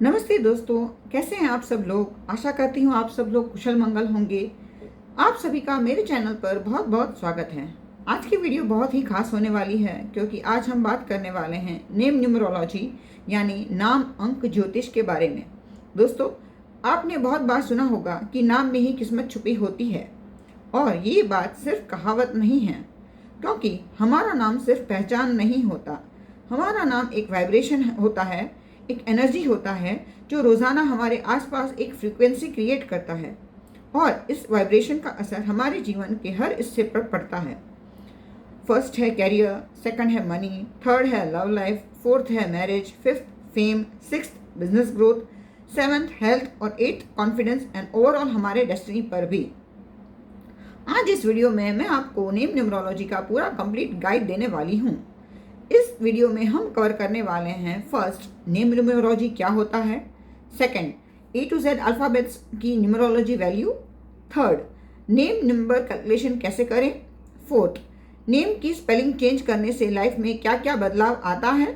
नमस्ते दोस्तों, कैसे हैं आप सब लोग। आशा करती हूँ आप सब लोग कुशल मंगल होंगे। आप सभी का मेरे चैनल पर बहुत बहुत स्वागत है। आज की वीडियो बहुत ही खास होने वाली है क्योंकि आज हम बात करने वाले हैं नेम न्यूमरोलॉजी यानी नाम अंक ज्योतिष के बारे में। दोस्तों, आपने बहुत बार सुना होगा कि नाम में ही किस्मत छुपी होती है और ये बात सिर्फ कहावत नहीं है, क्योंकि हमारा नाम सिर्फ पहचान नहीं होता। हमारा नाम एक वाइब्रेशन होता है, एक एनर्जी होता है जो रोज़ाना हमारे आसपास एक फ्रीक्वेंसी क्रिएट करता है और इस वाइब्रेशन का असर हमारे जीवन के हर हिस्से पर पड़ता है। फर्स्ट है कैरियर, सेकंड है मनी, थर्ड है लव लाइफ, फोर्थ है marriage, fifth fame, sixth business growth, seventh health और एट्थ कॉन्फिडेंस एंड ओवरऑल हमारे डेस्टिनी पर भी। आज इस वीडियो में मैं आपको नेम न्यूमरोलॉजी का पूरा कंप्लीट गाइड देने वाली हूँ। इस वीडियो में हम कवर करने वाले हैं फर्स्ट, नेम न्यूमरोलॉजी क्या होता है, second, A to Z alphabets की numerology value, third, name number calculation कैसे करें, फोर्थ, नेम की स्पेलिंग चेंज करने से लाइफ में क्या क्या बदलाव आता है,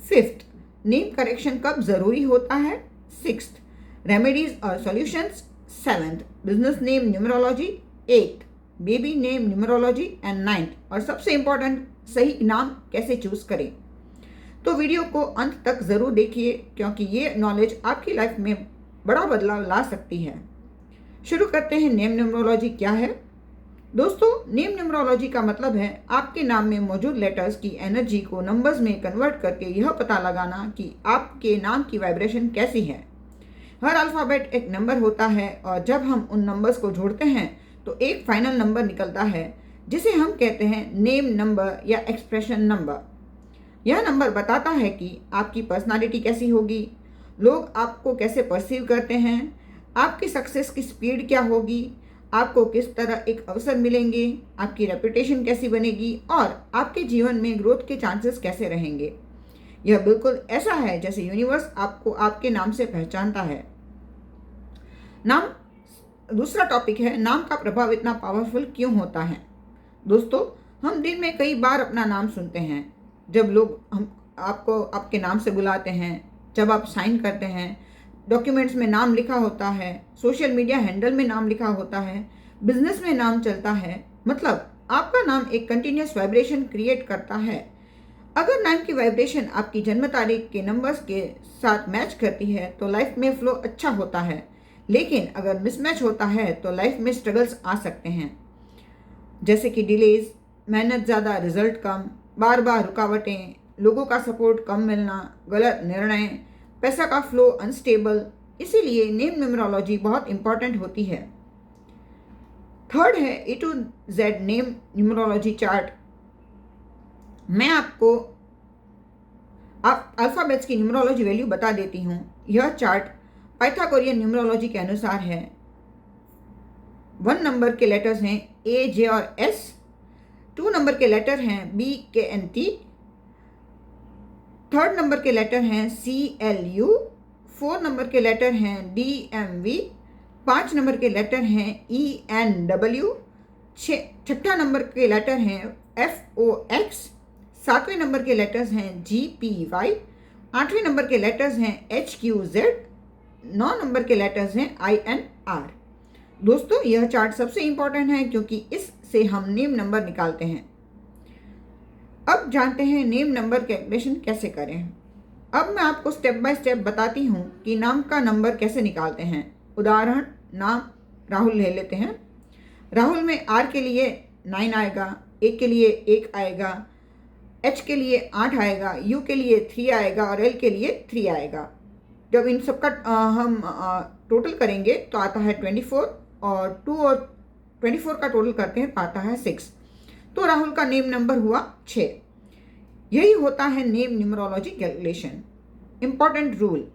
फिफ्थ, नेम करेक्शन कब ज़रूरी होता है, सिक्स्थ, रेमेडीज और solutions, seventh, business name numerology, eighth, baby name numerology and ninth और सबसे इम्पॉर्टेंट, सही नाम कैसे चूज करें। तो वीडियो को अंत तक जरूर देखिए क्योंकि ये नॉलेज आपकी लाइफ में बड़ा बदलाव ला सकती है। शुरू करते हैं, नेम न्यूमरोलॉजी क्या है। दोस्तों, नेम न्यूमरोलॉजी का मतलब है आपके नाम में मौजूद लेटर्स की एनर्जी को नंबर्स में कन्वर्ट करके यह पता लगाना कि आपके नाम की वाइब्रेशन कैसी है। हर अल्फ़ाबेट एक नंबर होता है और जब हम उन नंबर्स को जोड़ते हैं तो एक फाइनल नंबर निकलता है जिसे हम कहते हैं नेम नंबर या एक्सप्रेशन नंबर। यह नंबर बताता है कि आपकी पर्सनालिटी कैसी होगी, लोग आपको कैसे परसीव करते हैं, आपकी सक्सेस की स्पीड क्या होगी, आपको किस तरह एक अवसर मिलेंगे, आपकी रेपुटेशन कैसी बनेगी और आपके जीवन में ग्रोथ के चांसेस कैसे रहेंगे। यह बिल्कुल ऐसा है जैसे यूनिवर्स आपको आपके नाम से पहचानता है। नाम, दूसरा टॉपिक है नाम का प्रभाव इतना पावरफुल क्यों होता है। दोस्तों, हम दिन में कई बार अपना नाम सुनते हैं। जब लोग हम आपको आपके नाम से बुलाते हैं, जब आप साइन करते हैं, डॉक्यूमेंट्स में नाम लिखा होता है, सोशल मीडिया हैंडल में नाम लिखा होता है, बिजनेस में नाम चलता है, मतलब आपका नाम एक कंटिन्यूस वाइब्रेशन क्रिएट करता है। अगर नाम की वाइब्रेशन आपकी जन्म तारीख के नंबर्स के साथ मैच करती है तो लाइफ में फ्लो अच्छा होता है, लेकिन अगर मिसमैच होता है तो लाइफ में स्ट्रगल्स आ सकते हैं, जैसे कि डिलेज, मेहनत ज़्यादा रिजल्ट कम, बार बार रुकावटें, लोगों का सपोर्ट कम मिलना, गलत निर्णय, पैसा का फ्लो अनस्टेबल। इसीलिए नेम न्यूमरोलॉजी बहुत इंपॉर्टेंट होती है। थर्ड है A to Z name numerology chart. मैं आपको अल्फ़ाबेट्स की न्यूमरोलॉजी वैल्यू बता देती हूँ। यह चार्ट पाइथागोरियन न्यूमरोलॉजी के अनुसार है। 1 नंबर के लेटर्स हैं A, J और S, 2 नंबर के लेटर हैं B, K and T, 3rd number के लेटर हैं C, L, U, 4 नंबर के लेटर हैं D, M, V, 5 नंबर के लेटर हैं E, N, W, 6ठा नंबर के लेटर हैं F, O, X, 7वें नंबर के लेटर्स हैं G, P, Y, 8वें नंबर के लेटर्स हैं H, Q, Z, 9 नंबर के लेटर्स हैं I, N, R। दोस्तों, यह चार्ट सबसे इंपॉर्टेंट है क्योंकि इससे हम नेम नंबर निकालते हैं। अब जानते हैं नेम नंबर कैलकुलेशन कैसे करें। अब मैं आपको स्टेप बाय स्टेप बताती हूँ कि नाम का नंबर कैसे निकालते हैं। उदाहरण, नाम राहुल ले लेते हैं। राहुल में R के लिए 9 आएगा, A के लिए 1 आएगा, H के लिए 8 आएगा, U के लिए 3 आएगा और L के लिए 3 आएगा। जब इन सबका हम टोटल करेंगे तो आता है 24 और 2 और 24 का टोटल करते हैं तो आता है 6। तो राहुल का नेम नंबर हुआ 6। यही होता है name numerology calculation. Important rule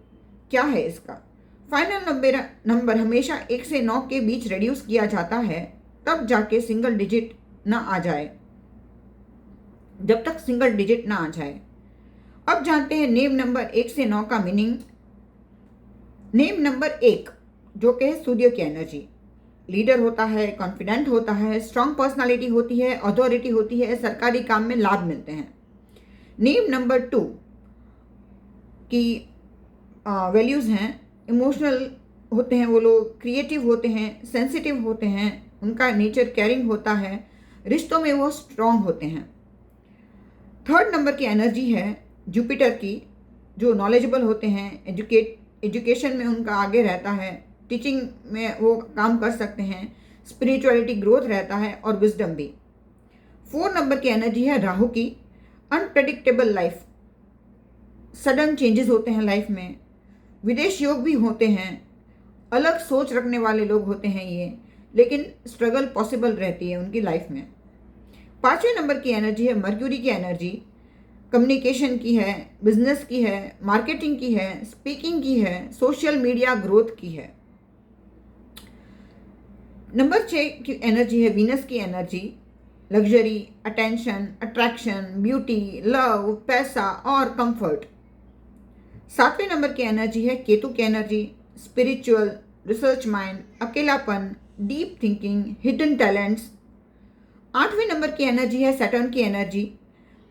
क्या है इसका। फाइनल नंबर हमेशा 1 से 9 के बीच रिड्यूस किया जाता है, तब जाके सिंगल डिजिट ना आ जाए, जब तक सिंगल डिजिट ना आ जाए। अब जानते हैं नेम नंबर 1 से 9 का मीनिंग। नेम नंबर 1 जो कि है सूर्य की एनर्जी, लीडर होता है, कॉन्फिडेंट होता है, स्ट्रांग पर्सनालिटी होती है, अथॉरिटी होती है, सरकारी काम में लाभ मिलते हैं। नेम नंबर 2 की वैल्यूज़ हैं, इमोशनल होते हैं वो लोग, क्रिएटिव होते हैं, सेंसिटिव होते हैं, उनका नेचर केयरिंग होता है, रिश्तों में वो स्ट्रॉन्ग होते हैं। थर्ड नंबर की एनर्जी है जुपिटर की, जो नॉलेजेबल होते हैं, एजुकेशन में उनका आगे रहता है, टीचिंग में वो काम कर सकते हैं, स्पिरिचुअलिटी ग्रोथ रहता है और विजडम भी। 4 नंबर की एनर्जी है राहु की, अनप्रेडिक्टेबल लाइफ, सडन चेंजेस होते हैं लाइफ में, विदेश योग भी होते हैं, अलग सोच रखने वाले लोग होते हैं ये, लेकिन स्ट्रगल पॉसिबल रहती है उनकी लाइफ में। 5वें नंबर की एनर्जी है मर्क्यूरी की एनर्जी, कम्युनिकेशन की है, बिजनेस की है, मार्केटिंग की है, स्पीकिंग की है, सोशल मीडिया ग्रोथ की है। नंबर 6 की एनर्जी है वीनस की energy, luxury, attention, attraction, beauty, love, पैसा और कंफर्ट। 7वें नंबर की एनर्जी है केतु की एनर्जी, स्पिरिचुअल, रिसर्च माइंड, अकेलापन, डीप थिंकिंग, हिडन टैलेंट्स। 8वें नंबर की एनर्जी है सैटर्न की एनर्जी,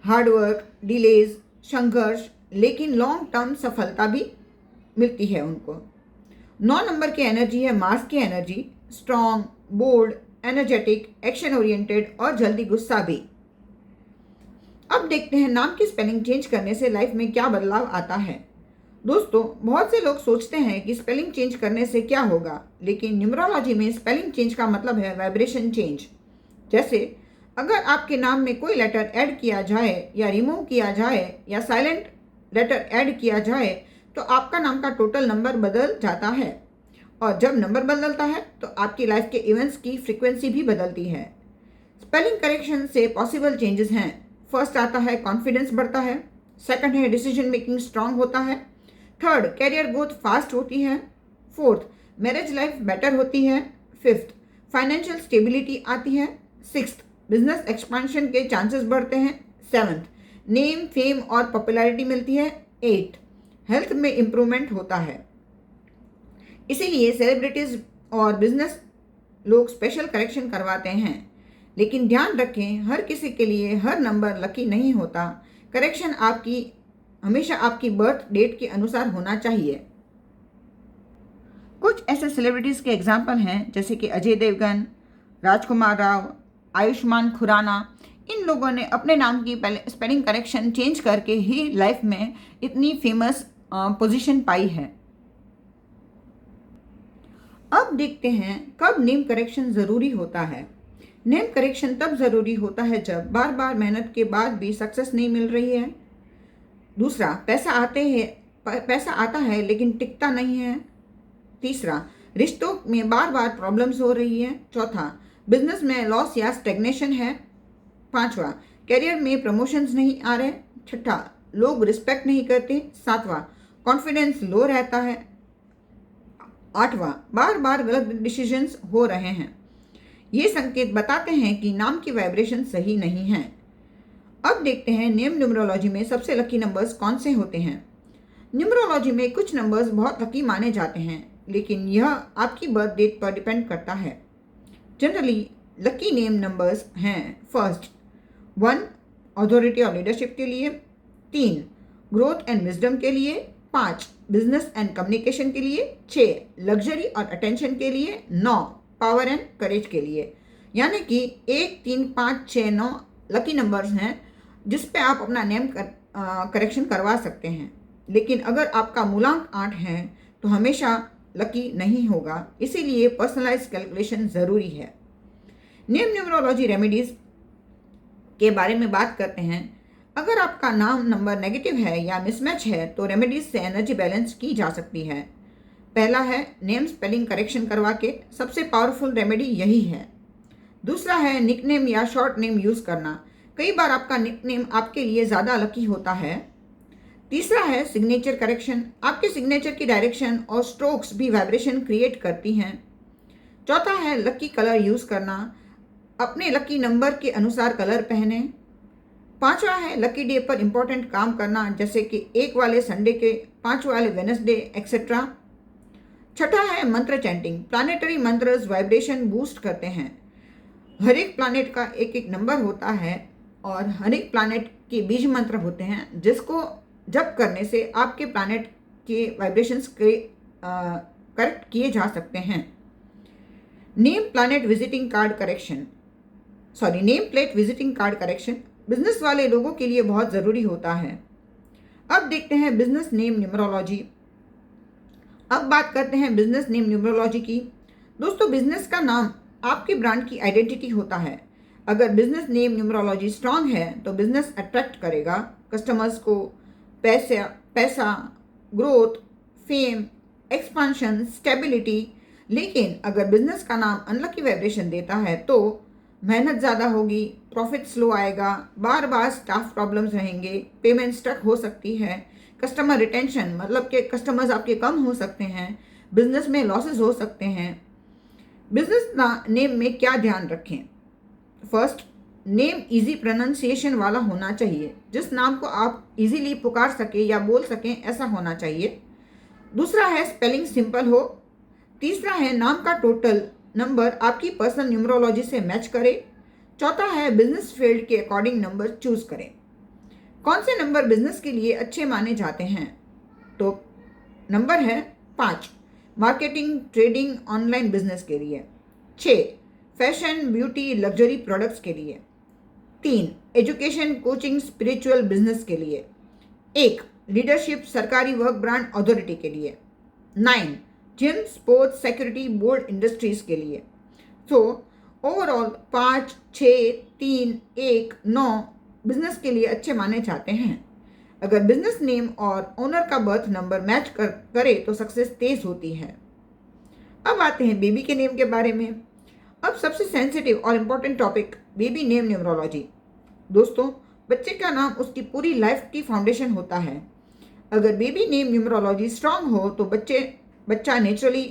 हार्डवर्क, डिलेज, संघर्ष, लेकिन लॉन्ग टर्म सफलता भी मिलती है उनको। 9 नंबर की एनर्जी है मार्स की energy, strong, bold, energetic, action oriented और जल्दी गुस्सा भी। अब देखते हैं नाम की स्पेलिंग चेंज करने से लाइफ में क्या बदलाव आता है। दोस्तों, बहुत से लोग सोचते हैं कि स्पेलिंग चेंज करने से क्या होगा, लेकिन न्यूमरोलॉजी में स्पेलिंग चेंज का मतलब है वाइब्रेशन चेंज। जैसे अगर आपके नाम में कोई लेटर ऐड किया जाए या रिमूव किया जाए या साइलेंट लेटर ऐड किया जाए तो आपका नाम का टोटल नंबर बदल जाता है, और जब नंबर बदलता है तो आपकी लाइफ के इवेंट्स की फ्रीक्वेंसी भी बदलती है। स्पेलिंग करेक्शन से पॉसिबल चेंजेस हैं। फर्स्ट आता है कॉन्फिडेंस बढ़ता है, सेकंड है डिसीजन मेकिंग स्ट्रांग होता है, थर्ड कैरियर ग्रोथ फास्ट होती है, फोर्थ मैरिज लाइफ बेटर होती है, फिफ्थ फाइनेंशियल स्टेबिलिटी आती है, सिक्स्थ बिजनेस एक्सपेंशन के चांसेस बढ़ते हैं, सेवंथ नेम फेम और पॉपुलैरिटी मिलती है, एट हेल्थ में इम्प्रूवमेंट होता है। इसीलिए सेलिब्रिटीज और बिजनेस लोग स्पेशल करेक्शन करवाते हैं, लेकिन ध्यान रखें हर किसी के लिए हर नंबर लकी नहीं होता। करेक्शन हमेशा आपकी बर्थ डेट के अनुसार होना चाहिए। कुछ ऐसे सेलिब्रिटीज के एग्जाम्पल हैं जैसे कि अजय देवगन, राजकुमार राव, आयुष्मान खुराना। इन लोगों ने अपने नाम की स्पेलिंग करेक्शन चेंज करके ही लाइफ में इतनी फेमस पोजीशन पाई है। अब देखते हैं कब नेम करेक्शन ज़रूरी होता है। नेम करेक्शन तब ज़रूरी होता है जब बार बार मेहनत के बाद भी सक्सेस नहीं मिल रही है। दूसरा, पैसा आता है लेकिन टिकता नहीं है। तीसरा, रिश्तों में बार बार प्रॉब्लम्स हो रही है। चौथा, बिजनेस में लॉस या स्टेग्नेशन है। पांचवा, करियर में प्रमोशंस नहीं आ रहे। छठा, लोग रिस्पेक्ट नहीं करते। सातवां, कॉन्फिडेंस लो रहता है। आठवां, बार बार गलत डिसीजंस हो रहे हैं। ये संकेत बताते हैं कि नाम की वाइब्रेशन सही नहीं है। अब देखते हैं नेम न्यूमरोलॉजी में सबसे लकी नंबर्स कौन से होते हैं। न्यूमरोलॉजी में कुछ नंबर्स बहुत लकी माने जाते हैं, लेकिन यह आपकी बर्थ डेट पर डिपेंड करता है। जनरली लकी नेम नंबर्स हैं फर्स्ट 1 अथॉरिटी और लीडरशिप के लिए, 3 ग्रोथ एंड विजडम के लिए, 5 बिजनेस एंड कम्युनिकेशन के लिए, 6 लग्जरी और अटेंशन के लिए, 9 पावर एंड करेज के लिए। यानी कि 1, 3, 5, 6, 9 लकी नंबर्स हैं जिस पे आप अपना नेम करेक्शन करवा सकते हैं। लेकिन अगर आपका मूलांक 8 है तो हमेशा लकी नहीं होगा, इसीलिए पर्सनलाइज कैलकुलेशन ज़रूरी है। नेम न्यूमरोलॉजी रेमेडीज़ के बारे में बात करते हैं। अगर आपका नाम नंबर नेगेटिव है या मिसमैच है तो रेमेडीज से एनर्जी बैलेंस की जा सकती है। पहला है नेम स्पेलिंग करेक्शन करवा के, सबसे पावरफुल रेमेडी यही है। दूसरा है निकनेम या शॉर्ट नेम यूज़ करना, कई बार आपका निकनेम आपके लिए ज़्यादा लकी होता है। तीसरा है सिग्नेचर करेक्शन, आपके सिग्नेचर की डायरेक्शन और स्ट्रोक्स भी वाइब्रेशन क्रिएट करती हैं। चौथा है लकी कलर यूज़ करना, अपने लकी नंबर के अनुसार कलर पहने। पांचवा है लकी डे पर इंपॉर्टेंट काम करना, जैसे कि 1 वाले संडे के, 5 वाले वेडनेसडे एक्सेट्रा। छठा है मंत्र चैंटिंग, प्लानेटरी मंत्रस वाइब्रेशन बूस्ट करते हैं। हर एक प्लानेट का एक एक नंबर होता है और हर एक प्लानेट के बीज मंत्र होते हैं जिसको जप करने से आपके प्लानेट के वाइब्रेशंस के करेक्ट किए जा सकते हैं। Name plate visiting card correction business वाले लोगों के लिए बहुत ज़रूरी होता है। अब देखते हैं बिजनेस नेम न्यूमरोलॉजी। अब बात करते हैं बिजनेस नेम न्यूमरोलॉजी की। दोस्तों, बिजनेस का नाम आपके ब्रांड की आइडेंटिटी होता है। अगर बिजनेस नेम न्यूमरोलॉजी स्ट्रांग है तो बिजनेस अट्रैक्ट करेगा कस्टमर्स को, पैसा, ग्रोथ, फेम, एक्सपांशन, स्टेबिलिटी। लेकिन अगर बिजनेस का नाम अनलकी वाइब्रेशन देता है तो मेहनत ज़्यादा होगी, प्रॉफिट स्लो आएगा, बार बार स्टाफ प्रॉब्लम्स रहेंगे, पेमेंट स्टक हो सकती है, कस्टमर रिटेंशन मतलब कि कस्टमर्स आपके कम हो सकते हैं, बिजनेस में लॉसेस हो सकते हैं। बिजनेस नेम में क्या ध्यान रखें? फर्स्ट, नेम इजी प्रोनाउंसिएशन वाला होना चाहिए। जिस नाम को आप इजीली पुकार सके या बोल सकें ऐसा होना चाहिए। दूसरा है स्पेलिंग सिंपल हो। तीसरा है नाम का टोटल नंबर आपकी पर्सनल न्यूमरोलॉजी से मैच करे। चौथा है बिजनेस फील्ड के अकॉर्डिंग नंबर चूज करें। कौन से नंबर बिजनेस के लिए अच्छे माने जाते हैं? तो नंबर है 5 मार्केटिंग, ट्रेडिंग, ऑनलाइन बिजनेस के लिए। 6 फैशन, ब्यूटी, लग्जरी प्रोडक्ट्स के लिए। 3 एजुकेशन, कोचिंग, स्पिरिचुअल बिजनेस के लिए। 1 लीडरशिप, सरकारी वर्क, ब्रांड अथॉरिटी के लिए। 9 gym, sports, security, board industries के लिए। तो ओवरऑल 5, 6, 3, 1, 9 बिजनेस के लिए अच्छे माने जाते हैं। अगर बिजनेस नेम और ओनर का बर्थ नंबर मैच करे तो सक्सेस तेज होती है। अब आते हैं बेबी के नेम के बारे में। अब सबसे सेंसिटिव और important topic, baby name numerology. दोस्तों, बच्चे का नाम उसकी पूरी लाइफ की फाउंडेशन होता है। अगर बेबी नेम न्यूमरोलॉजी स्ट्रांग हो तो बच्चा नेचुरली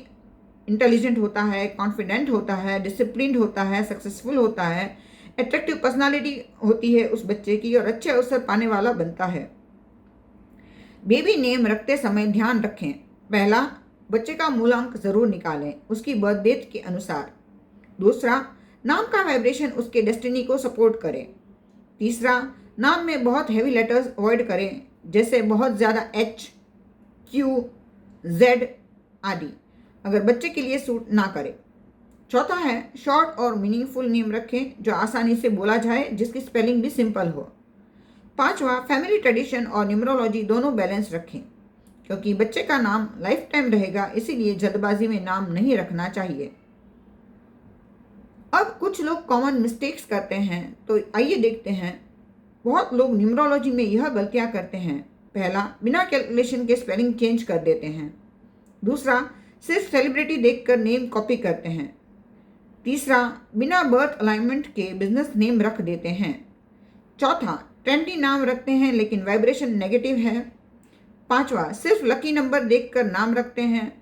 इंटेलिजेंट होता है, कॉन्फिडेंट होता है, डिसिप्लिन्ड होता है, सक्सेसफुल होता है, अट्रैक्टिव पर्सनालिटी होती है उस बच्चे की और अच्छे अवसर पाने वाला बनता है। बेबी नेम रखते समय ध्यान रखें, पहला, बच्चे का मूलांक जरूर निकालें उसकी बर्थ डेट के अनुसार। दूसरा, नाम का वाइब्रेशन उसके डेस्टिनी को सपोर्ट करे। तीसरा, नाम में बहुत हैवी लेटर्स अवॉइड करें, जैसे बहुत ज़्यादा H, Q, Z आदि, अगर बच्चे के लिए सूट ना करे। चौथा है शॉर्ट और मीनिंगफुल नेम रखें जो आसानी से बोला जाए, जिसकी स्पेलिंग भी सिंपल हो। पांचवा, फैमिली ट्रेडिशन और न्यूमरोलॉजी दोनों बैलेंस रखें, क्योंकि बच्चे का नाम लाइफ टाइम रहेगा, इसीलिए जल्दबाजी में नाम नहीं रखना चाहिए। अब कुछ लोग कॉमन मिस्टेक्स करते हैं, तो आइए देखते हैं। बहुत लोग न्यूमरोलॉजी में यह गलतियां करते हैं। पहला, बिना कैलकुलेशन के स्पेलिंग चेंज कर देते हैं। दूसरा, सिर्फ सेलिब्रिटी देखकर नेम कॉपी करते हैं। तीसरा, बिना बर्थ अलाइनमेंट के बिजनेस नेम रख देते हैं। चौथा, ट्रेंडी नाम रखते हैं लेकिन वाइब्रेशन नेगेटिव है। पांचवा, सिर्फ लकी नंबर देखकर नाम रखते हैं,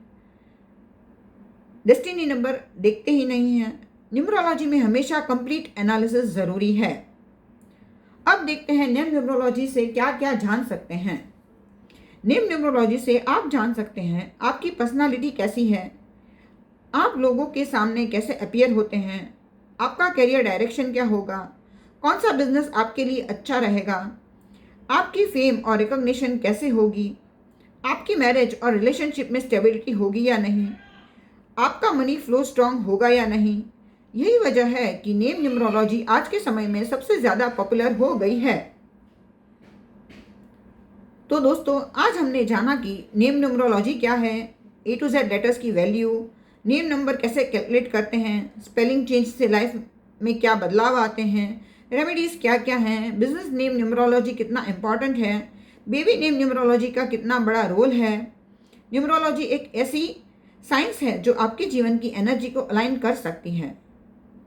डेस्टिनी नंबर देखते ही नहीं हैं। न्यूमरोलॉजी में हमेशा कंप्लीट एनालिसिस ज़रूरी है। अब देखते हैं नेम न्यूमरोलॉजी से क्या क्या जान सकते हैं। नेम न्यूमरोलॉजी से आप जान सकते हैं आपकी पर्सनालिटी कैसी है, आप लोगों के सामने कैसे अपीयर होते हैं, आपका करियर डायरेक्शन क्या होगा, कौन सा बिजनेस आपके लिए अच्छा रहेगा, आपकी फेम और रिकॉग्निशन कैसे होगी, आपकी मैरिज और रिलेशनशिप में स्टेबिलिटी होगी या नहीं, आपका मनी फ्लो स्ट्रांग होगा या नहीं। यही वजह है कि नेम न्यूमरोलॉजी आज के समय में सबसे ज़्यादा पॉपुलर हो गई है। तो दोस्तों, आज हमने जाना कि नेम न्यूमरोलॉजी क्या है, A to Z लेटर्स की वैल्यू, नेम नंबर कैसे कैलकुलेट करते हैं, स्पेलिंग चेंज से लाइफ में क्या बदलाव आते हैं, रेमेडीज़ क्या क्या हैं, बिजनेस नेम न्यूमरोलॉजी कितना इम्पॉर्टेंट है, बेबी नेम न्यूमरोलॉजी का कितना बड़ा रोल है। न्यूमरोलॉजी एक ऐसी साइंस है जो आपके जीवन की एनर्जी को अलाइन कर सकती है।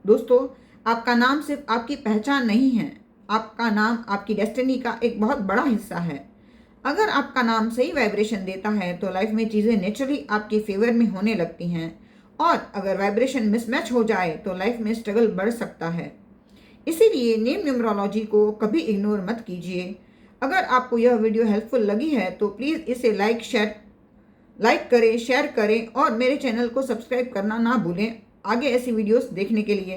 दोस्तों, आपका नाम सिर्फ आपकी पहचान नहीं है, आपका नाम आपकी डेस्टिनी का एक बहुत बड़ा हिस्सा है। अगर आपका नाम सही वाइब्रेशन देता है तो लाइफ में चीज़ें नेचुरली आपके फेवर में होने लगती हैं, और अगर वाइब्रेशन मिसमैच हो जाए तो लाइफ में स्ट्रगल बढ़ सकता है। इसीलिए नेम न्यूमरोलॉजी को कभी इग्नोर मत कीजिए। अगर आपको यह वीडियो हेल्पफुल लगी है तो प्लीज़ इसे लाइक करें, शेयर करें और मेरे चैनल को सब्सक्राइब करना ना भूलें आगे ऐसी वीडियोस देखने के लिए।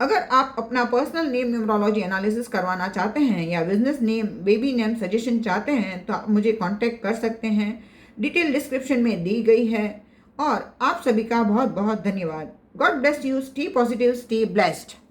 अगर आप अपना पर्सनल नेम न्यूमरोलॉजी एनालिसिस करवाना चाहते हैं या business name, baby name suggestion चाहते हैं तो आप मुझे कांटेक्ट कर सकते हैं। डिटेल डिस्क्रिप्शन में दी गई है। और आप सभी का बहुत बहुत धन्यवाद। God bless you. Stay positive, stay blessed.